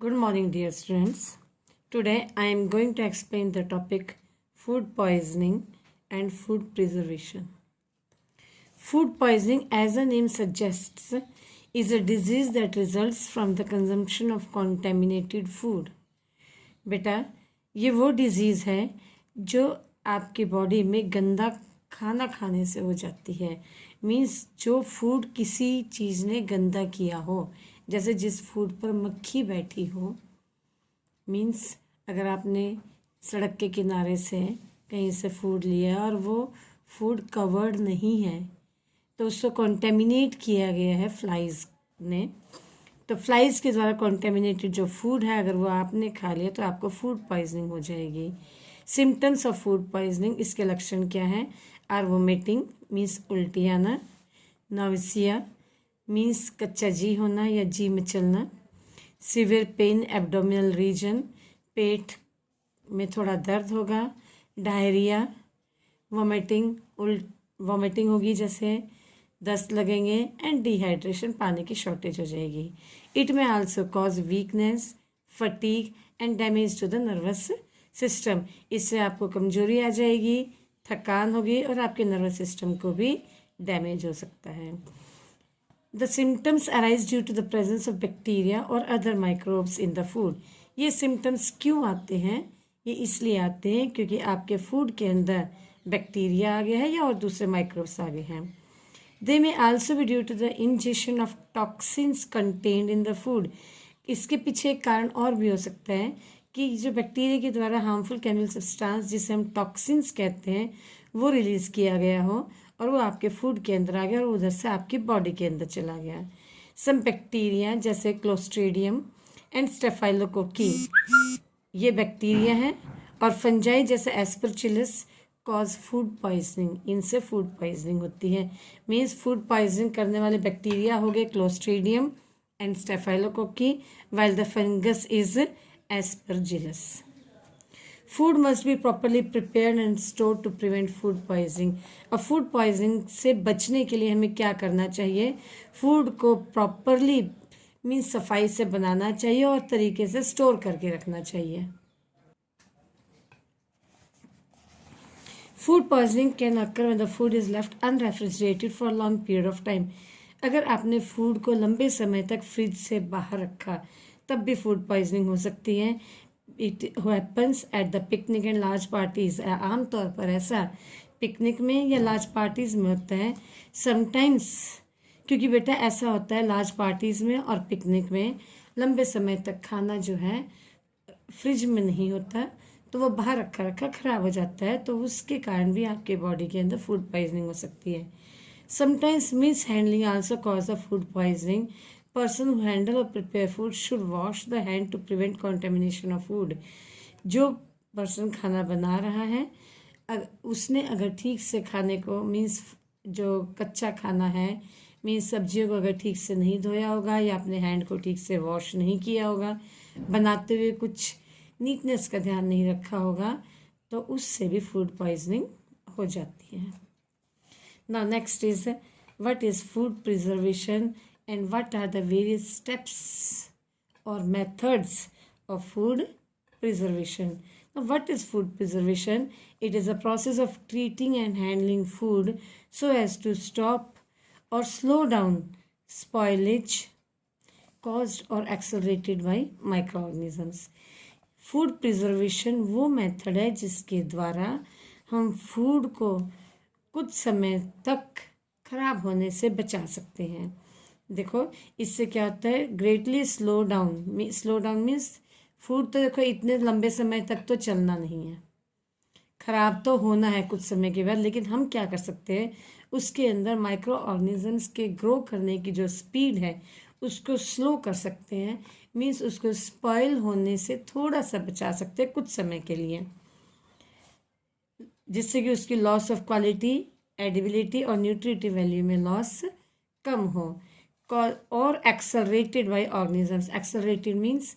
Good morning, dear students. Today I am going to explain the topic food poisoning and food preservation. Food poisoning, as the name suggests, is a disease that results from the consumption of contaminated food. बेटा, ये वो disease है जो आपकी body में गंदा खाना खाने से हो जाती है। मीन्स जो फूड किसी चीज़ ने गंदा किया हो, जैसे जिस फूड पर मक्खी बैठी हो। मीन्स अगर आपने सड़क के किनारे से कहीं से फूड लिया और वो फूड कवर्ड नहीं है तो उसको कॉन्टेमिनेट किया गया है फ्लाइज़ ने, तो फ्लाइज़ के द्वारा कॉन्टेमिनेटेड जो फूड है अगर वो आपने खा लिया तो आपको फूड पॉइजनिंग हो जाएगी। सिम्टम्स ऑफ फूड पॉइजनिंग, इसके लक्षण क्या हैं? आर वोमिटिंग मीन्स उल्टी आना, नॉविसिया मीन्स कच्चा जी होना या जी में चलना, सीवियर पेन एब्डोमिनल रीजन, पेट में थोड़ा दर्द होगा, डायरिया, वोमिटिंग होगी जैसे दस्त लगेंगे, एंड डिहाइड्रेशन पानी की शॉर्टेज हो जाएगी। It may also cause weakness, fatigue and damage to the nervous system. इससे आपको कमजोरी आ जाएगी, थकान होगी और आपके नर्वस सिस्टम को भी डैमेज हो सकता है। The symptoms arise due to the presence of bacteria और other microbes in the food. ये सिम्टम्स क्यों आते हैं? ये इसलिए आते हैं क्योंकि आपके फूड के अंदर बैक्टीरिया आ गया है या और दूसरे माइक्रोब्स आ गए हैं। They may also be due to the injection of toxins contained in the food. इसके पीछे एक कारण और भी हो सकता है कि जो बैक्टीरिया के द्वारा हार्मफुल केमिकल सब्सटेंस जिसे हम टॉक्सिन्स कहते हैं वो रिलीज़ किया गया हो और वो आपके फूड के अंदर आ गया और उधर से आपकी बॉडी के अंदर चला गया। सम बैक्टीरिया जैसे क्लोस्ट्रीडियम एंड स्टेफाइलोकोकी ये बैक्टीरिया हैं, और फंजाई जैसे एस्परचिलस कॉज फूड पॉइजनिंग, इनसे फूड पॉइजनिंग होती है। मीन्स फूड पॉइजनिंग करने वाले बैक्टीरिया हो गए clostridium and staphylococci, while the fungus is aspergillus. Food must be properly prepared and store to prevent food poisoning. और फूड पॉइजनिंग से बचने के लिए हमें क्या करना चाहिए? फूड को प्रॉपरली मीन्स सफाई से बनाना चाहिए और तरीके से स्टोर करके रखना चाहिए। Food poisoning can occur when the food is left unrefrigerated for long period of time. अगर आपने फूड को लंबे समय तक फ्रिज से बाहर रखा तब भी फूड पॉइजनिंग हो सकती है। It happens at the picnic and large parties. आमतौर पर ऐसा पिकनिक में या लार्ज पार्टीज में होता है। समटाइम्स क्योंकि बेटा ऐसा होता है लार्ज पार्टीज में और पिकनिक में लंबे समय तक खाना जो है फ्रिज में नहीं होता तो वो बाहर रखा रखा ख़राब हो जाता है, तो उसके कारण भी आपके बॉडी के अंदर फूड पॉइजनिंग हो सकती है। Sometimes mishandling also cause the food poisoning. Person who handle और prepare food should wash the hand to prevent contamination of food. जो पर्सन खाना बना रहा है उसने अगर ठीक से खाने को मीन्स जो कच्चा खाना है मीन्स सब्जियों को अगर ठीक से नहीं धोया होगा या अपने हैंड को ठीक से वॉश नहीं किया होगा, बनाते हुए कुछ नीटनेस का ध्यान नहीं रखा होगा, तो उससे भी फूड पॉइजनिंग हो जाती है। Now next is what is food preservation and what are the various steps or methods of food preservation. Now, what is food preservation? It is a process of treating and handling food so as to stop or slow down spoilage caused or accelerated by microorganisms. Food preservation वो method है जिसके द्वारा हम food को कुछ समय तक खराब होने से बचा सकते हैं। देखो इससे क्या होता है, greatly slow down means food तो देखो इतने लंबे समय तक तो चलना नहीं है, खराब तो होना है कुछ समय के बाद, लेकिन हम क्या कर सकते हैं उसके अंदर माइक्रो ऑर्गेनिजम्स के ग्रो करने की जो स्पीड है उसको स्लो कर सकते हैं। मीन्स उसको स्पॉइल होने से थोड़ा सा बचा सकते हैं कुछ समय के लिए, जिससे कि उसकी लॉस ऑफ क्वालिटी, एडिबिलिटी और न्यूट्रिटिव वैल्यू में लॉस कम हो। और accelerated by organisms, accelerated means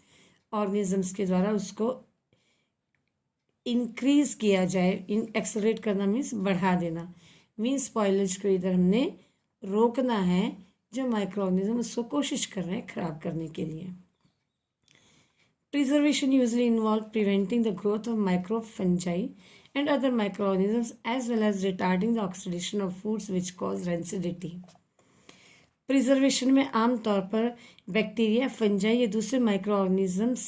organisms के द्वारा उसको इंक्रीज किया जाए। एक्सेलरेट करना मीन्स बढ़ा देना, मीन्स स्पॉइलेज को इधर हमने रोकना है, जो माइक्रो ऑर्गेनिज्म उसको कोशिश कर रहे हैं खराब करने के लिए। Preservation usually involves preventing the growth of microfungi and other microorganisms as well as retarding the oxidation of foods which cause rancidity. Preservation में आमतौर पर बैक्टीरिया, फंजाई या दूसरे माइक्रो ऑर्गेनिजम्स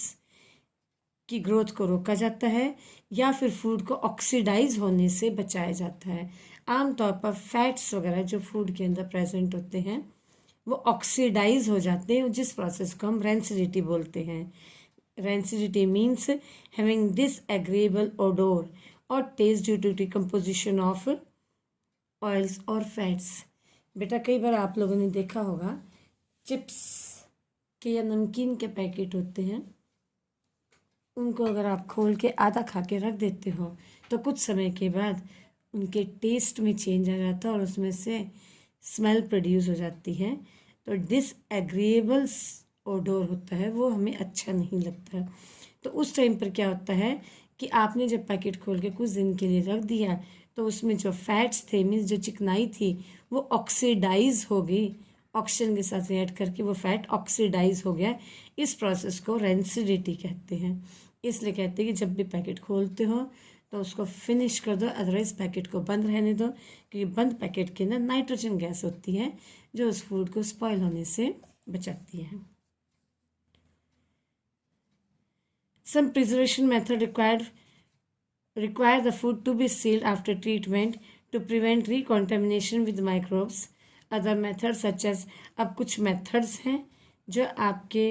की ग्रोथ को रोका जाता है या फिर फूड को ऑक्सीडाइज होने से बचाया जाता है। आमतौर पर फैट्स वगैरह जो फूड के अंदर प्रेजेंट होते हैं वो ऑक्सीडाइज हो जाते हैं, जिस प्रोसेस को हम रेंसिडिटी बोलते हैं। Rancidity means having disagreeable odour और taste due to decomposition of oils और फैट्स। बेटा कई बार आप लोगों ने देखा होगा चिप्स के या नमकीन के पैकेट होते हैं, उनको अगर आप खोल के आधा खा के रख देते हो तो कुछ समय के बाद उनके टेस्ट में चेंज आ जाता है और उसमें से स्मेल प्रोड्यूस हो जाती है। तो डिसएग्रीएबल ओडोर होता है, वो हमें अच्छा नहीं लगता। तो उस टाइम पर क्या होता है कि आपने जब पैकेट खोल के कुछ दिन के लिए रख दिया तो उसमें जो फैट्स थे, मीन्स जो चिकनाई थी, वो ऑक्सीडाइज हो गई। ऑक्सीजन के साथ रिएक्ट करके वो फैट ऑक्सीडाइज हो गया। इस प्रोसेस को रेंसिडिटी कहते हैं। इसलिए कहते हैं कि जब भी पैकेट खोलते हो तो उसको फिनिश कर दो, अदरवाइज पैकेट को बंद रहने दो, क्योंकि बंद पैकेट के अंदर नाइट्रोजन गैस होती है जो उस फूड को स्पॉइल होने से बचाती है। Some preservation method require the food to be sealed after treatment to prevent recontamination with microbes. Other methods such as, अब कुछ methods हैं जो आपके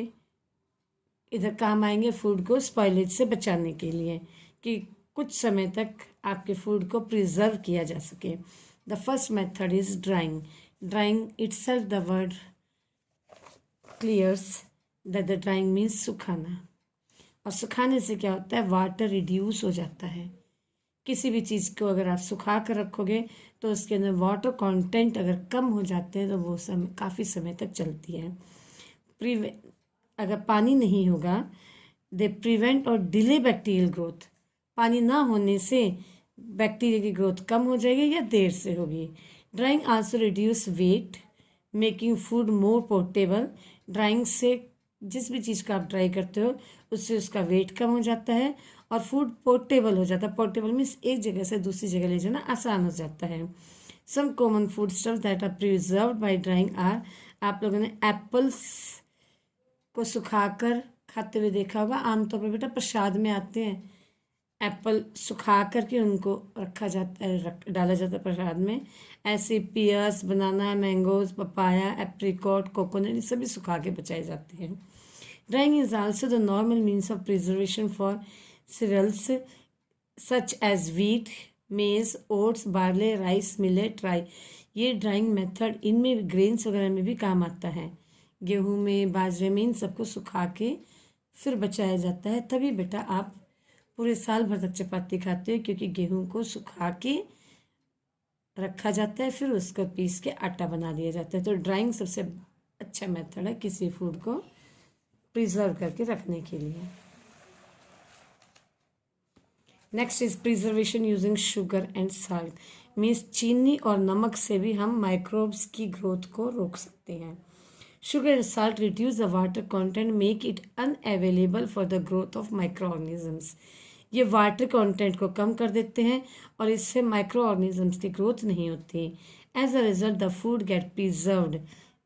इधर काम आएंगे फूड को स्पॉइलेज से बचाने के लिए, कि कुछ समय तक आपके फूड को प्रिजर्व किया जा सके। The first method is drawing. Drawing itself the word clears that the drawing means सुखाना। और सुखाने से क्या होता है, वाटर रिड्यूस हो जाता है। किसी भी चीज़ को अगर आप सुखा कर रखोगे तो उसके अंदर वाटर कंटेंट अगर कम हो जाते हैं तो वो काफ़ी समय तक चलती है। अगर पानी नहीं होगा, दे प्रिवेंट और डिले बैक्टीरियल ग्रोथ। पानी ना होने से बैक्टीरिया की ग्रोथ कम हो जाएगी या देर से होगी। Drying also reduce weight making food more portable. Drying से जिस भी चीज़ का आप ड्राई करते हो उससे उसका वेट कम हो जाता है और फूड पोर्टेबल हो जाता है। पोर्टेबल मीन्स एक जगह से दूसरी जगह ले जाना आसान हो जाता है। Some common food stuff that are preserved by drying are, आप लोगों ने एप्पल्स को सुखाकर खाते हुए देखा होगा। आमतौर पर बेटा प्रसाद में आते हैं, एप्पल सुखा करके उनको रखा जाता है, डाला जाता है प्रसाद में। ऐसे pears, banana, mangoes, papaya, apricot, coconut, ये सभी सुखा के बचाए जाते हैं। Drying is also the normal means of preservation for cereals such as wheat, maize, oats, barley, rice, millet, rye. ये ड्राइंग मेथड इनमें ग्रेन्स वगैरह में भी काम आता है। गेहूँ में, बाजरे में, इन सबको सुखा के फिर बचाया जाता है। तभी बेटा आप पूरे साल भर तक चपाती खाते हो, क्योंकि गेहूं को सुखा के रखा जाता है, फिर उसको पीस के आटा बना दिया जाता है। तो ड्राइंग सबसे अच्छा मेथड है किसी फूड को प्रिजर्व करके रखने के लिए। Next is preservation using sugar and salt. Means चीनी और नमक से भी हम माइक्रोब्स की ग्रोथ को रोक सकते हैं। Sugar and salt reduce the water content, make it unavailable for the growth of micro organisms. ये वाटर कंटेंट को कम कर देते हैं और इससे माइक्रो ऑर्गेनिजम्स की ग्रोथ नहीं होती। As a result the food get preserved.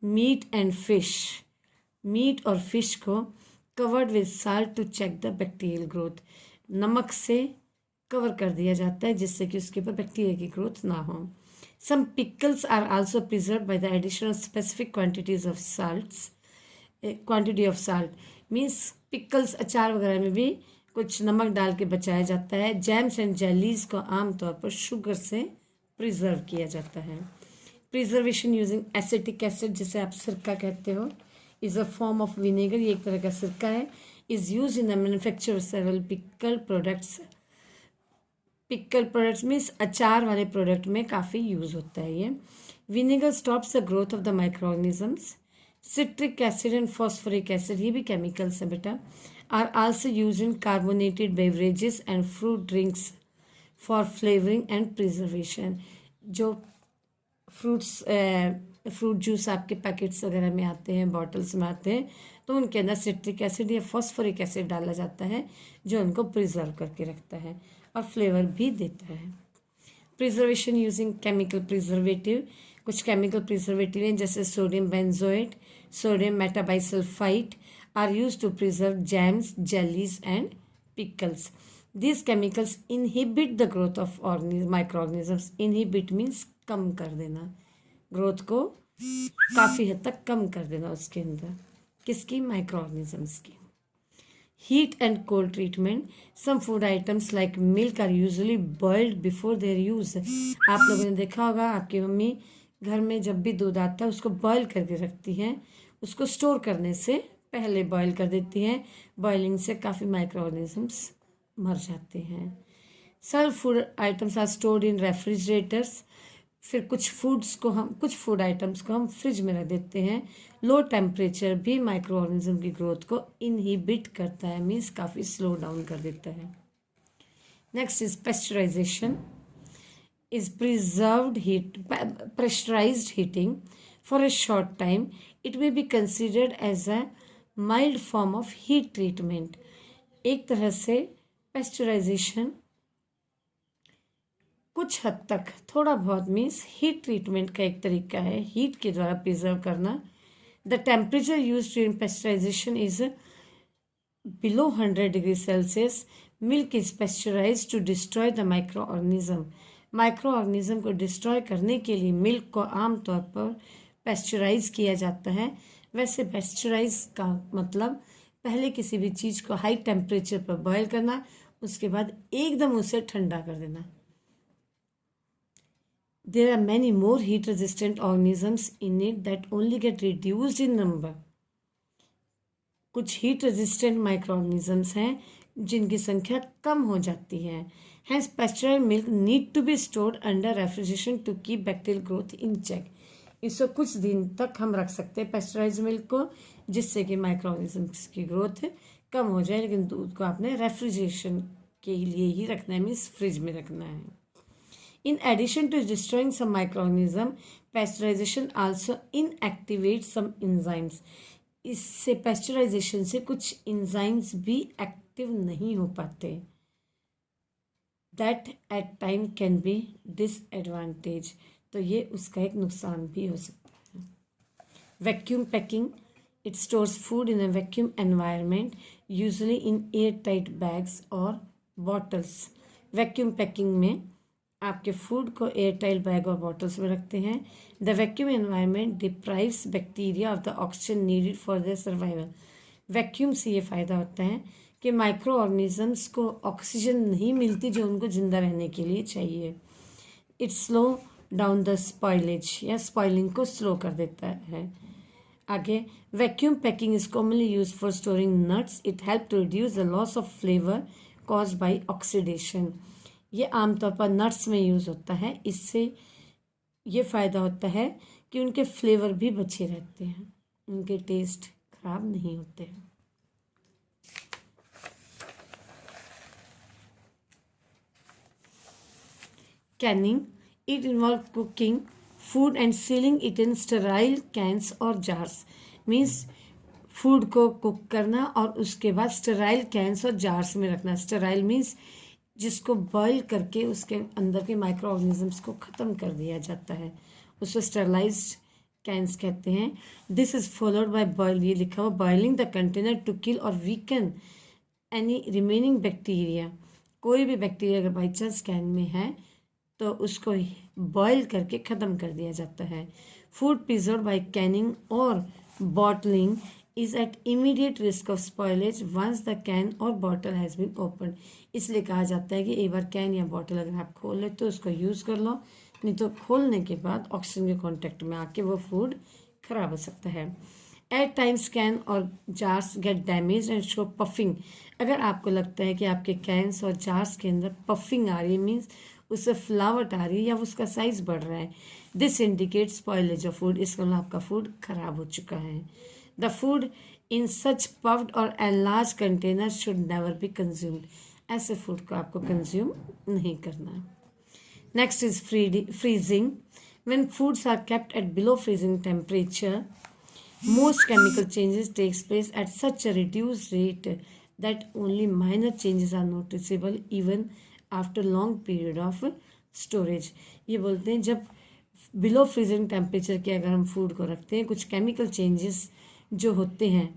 Meat and fish, meat और फिश को covered with salt to check the bacterial growth. नमक से कवर कर दिया जाता है जिससे कि उसके ऊपर बैक्टीरिया की ग्रोथ ना हो। Some pickles are also preserved by the addition of specific quantities of salts. Quantity of salt means pickles, अचार वगैरह में भी कुछ नमक डाल के बचाया जाता है। जैम्स एंड जेलीज को आमतौर पर शुगर से प्रिजर्व किया जाता है। प्रिजर्वेशन यूजिंग एसिटिक एसिड, जिसे आप सिरका कहते हो, is a form of vinegar. ये एक तरह का सिरका है। Is use in the manufacture of several pickle products. Pickle products means अचार वाले प्रोडक्ट में काफ़ी यूज़ होता है ये। Vinegar stops the growth of the micro organisms. Citric acid and phosphoric acid, ये भी केमिकल्स है बेटा, are also use in carbonated beverages and fruit drinks for flavouring and preservation. जो फ्रूट जूस आपके पैकेट्स वगैरह में आते हैं, बॉटल्स में आते हैं, तो उनके अंदर सिट्रिक एसिड या फॉस्फोरिक एसिड डाला जाता है जो उनको प्रिजर्व करके रखता है और फ्लेवर भी देता है। प्रिजर्वेशन यूजिंग केमिकल प्रिजर्वेटिव, कुछ केमिकल प्रिजर्वेटिव हैं जैसे sodium benzoate, sodium metabisulphite are used to preserve jams, jellies and pickles. These chemicals inhibit the growth of microorganisms. Inhibit means कम कर देना, ग्रोथ को काफ़ी हद तक कम कर देना उसके अंदर, किसकी? माइक्रोऑर्गेनिजम्स की। Heat and cold treatment, some food items like milk are usually boiled before their use. आप लोगों ने देखा होगा आपकी मम्मी घर में जब भी दूध आता है उसको बॉयल करके रखती हैं, उसको स्टोर करने से पहले बॉयल कर देती हैं। बॉइलिंग से काफ़ी माइक्रोऑर्गेनिजम्स मर जाते हैं। Serve food items are stored in refrigerators. फिर कुछ फूड आइटम्स को हम फ्रिज में रख देते हैं। लो टेम्परेचर भी माइक्रो ऑर्गेनिज्म की ग्रोथ को इनहिबिट करता है, मीन्स काफ़ी स्लो डाउन कर देता है। Next is pasteurisation, is pressurized heating for a short time. It may be considered as a mild form of heat treatment. एक तरह से पेस्चराइजेशन कुछ हद तक थोड़ा बहुत मीन्स हीट ट्रीटमेंट का एक तरीका है, हीट के द्वारा प्रिजर्व करना। The temperature use during pasteurisation is below 100 degree Celsius. Milk is pasteurise to destroy the micro organism. Micro organism को डिस्ट्रॉय करने के लिए मिल्क को आमतौर पर पेस्चराइज किया जाता है। वैसे पेस्चराइज का मतलब पहले किसी भी चीज़ को हाई टेम्परेचर पर बॉयल करना, उसके बाद एकदम उसे ठंडा कर देना। There are many more heat resistant organisms in it that only get reduced in number. कुछ हीट रेजिस्टेंट माइक्रो ऑर्गेनिजम्स हैं जिनकी संख्या कम हो जाती है। Hence, pasteurized milk need to be stored under refrigeration to keep bacterial growth in check. इसको कुछ दिन तक हम रख सकते हैं पेस्चराइज मिल्क को, जिससे कि माइक्रो ऑर्गेनिजम्स की ग्रोथ कम हो जाए, लेकिन दूध को आपने रेफ्रिजरेशन के लिए ही रखना है, मीन्स फ्रिज में रखना है। In addition to destroying some micro organism, pasteurisation also inactivate some enzymes. इससे पेस्चराइजेशन से कुछ एंजाइम्स भी एक्टिव नहीं हो पाते, that at time can be disadvantage. तो ये उसका एक नुकसान भी हो सकता है. Vacuum packing, it stores food in a vacuum environment, usually in air tight bags और बॉटल्स. वैक्यूम पैकिंग में आपके फूड को एयर टाइट बैग और बॉटल्स में रखते हैं. The vacuum environment deprives bacteria of the oxygen needed for their survival. Vacuum से ये फ़ायदा होता है कि माइक्रो ऑर्गेनिजम्स को ऑक्सीजन नहीं मिलती जो उनको जिंदा रहने के लिए चाहिए. It slow down the spoilage, या स्पॉइलिंग को स्लो कर देता है. आगे, vacuum packing is commonly use for storing nuts. It help to reduce the loss of flavour caused by oxidation. ये आमतौर पर नट्स में यूज़ होता है. इससे ये फ़ायदा होता है कि उनके फ्लेवर भी बचे रहते हैं, उनके टेस्ट खराब नहीं होते हैं. Canning, it involves cooking food and sealing it in sterile cans or jars. Means food को कुक करना और उसके बाद स्टेराइल कैंस और जार्स में रखना. स्टेराइल मीन्स जिसको बॉयल करके उसके अंदर के माइक्रो ऑर्गेनिजम्स को ख़त्म कर दिया जाता है, उसको स्टेरलाइज्ड कैंस कहते हैं. This is followed by boil, ये लिखा हुआ, boiling the container to kill और वीकन एनी रिमेनिंग बैक्टीरिया. कोई भी बैक्टीरिया अगर बाई चांस कैन में है तो उसको बॉयल करके ख़त्म कर दिया जाता है. फूड प्रिजर्व बाय कैनिंग और bottling is at immediate risk of spoilage once the can और बॉटल हैज़ बीन ओपन. इसलिए कहा जाता है कि एक बार कैन या बॉटल अगर आप खोल ले तो उसको यूज़ कर लो, नहीं तो खोलने के बाद ऑक्सीजन के कांटेक्ट में आके वो फूड खराब हो सकता है. एट टाइम्स कैन और jars gate damage and show puffing. अगर आपको लगता है कि आपके कैंस और जार्स के अंदर पफिंग आ रही है, मीन्स उससे फ्लावट आ रही है या उसका साइज बढ़ रहा है, this indicate spoilage of food. इसका मतलब आपका फूड खराब हो चुका है. The food in such puffed और enlarge container should never be consumed. ऐसे फूड को आपको कंज्यूम नहीं करना. Next is freezing. When foods are kept at below freezing temperature, Most chemical changes takes place at such a reduced rate that only minor changes are noticeable even after long period of storage. ये बोलते हैं जब below freezing temperature के अगर हम food को रखते हैं, कुछ केमिकल चेंजेस जो होते हैं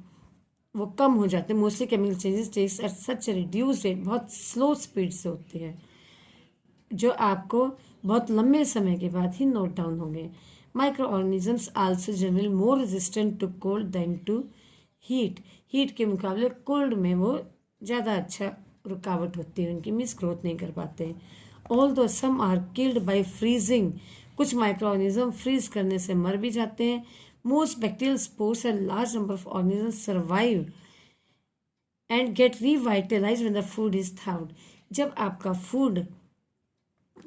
वो कम हो जाते हैं. Mostly chemical changes takes at such reduce rate, बहुत स्लो स्पीड से होते हैं, जो आपको बहुत लंबे समय के बाद ही नोट डाउन होंगे. Micro organisms also generally more resistant to cold than to heat. Heat के मुकाबले कोल्ड में वो ज़्यादा अच्छा रुकावट होती है, उनकी मिस ग्रोथ नहीं कर पाते हैं. Although some are killed by freezing, कुछ माइक्रो ऑर्गेनिज्म फ्रीज करने से मर भी जाते हैं. Most bacterial spores and large number of organism survive and get revitalize when the food is thawed. जब आपका फूड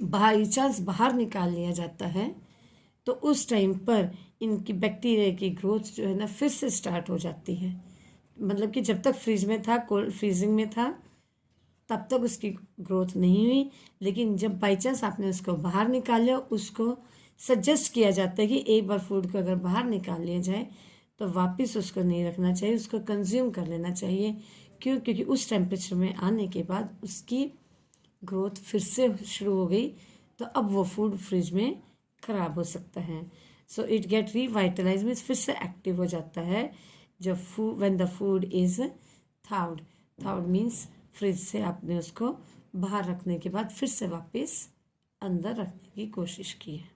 बाई चांस बाहर निकाल लिया जाता है तो उस टाइम पर इनकी बैक्टीरिया की ग्रोथ जो है ना फिर से स्टार्ट हो जाती है. मतलब कि जब तक फ्रिज में था, कोल्ड फ्रीजिंग में था, तब तक उसकी ग्रोथ नहीं हुई. लेकिन जब बाई चांस आपने उसको बाहर निकाल लिया, उसको सजेस्ट किया जाता है कि एक बार फूड को अगर बाहर निकाल लिया जाए तो वापस उसको नहीं रखना चाहिए, उसको कंज्यूम कर लेना चाहिए. क्योंकि उस टेम्परेचर में आने के बाद उसकी ग्रोथ फिर से शुरू हो गई, तो अब वो फूड फ्रिज में ख़राब हो सकता है. So it get revitalize means फिर से एक्टिव हो जाता है जब when the food is thawed. Thawed means fridge से आपने उसको बाहर रखने के बाद फिर से वापस अंदर रखने की कोशिश की है.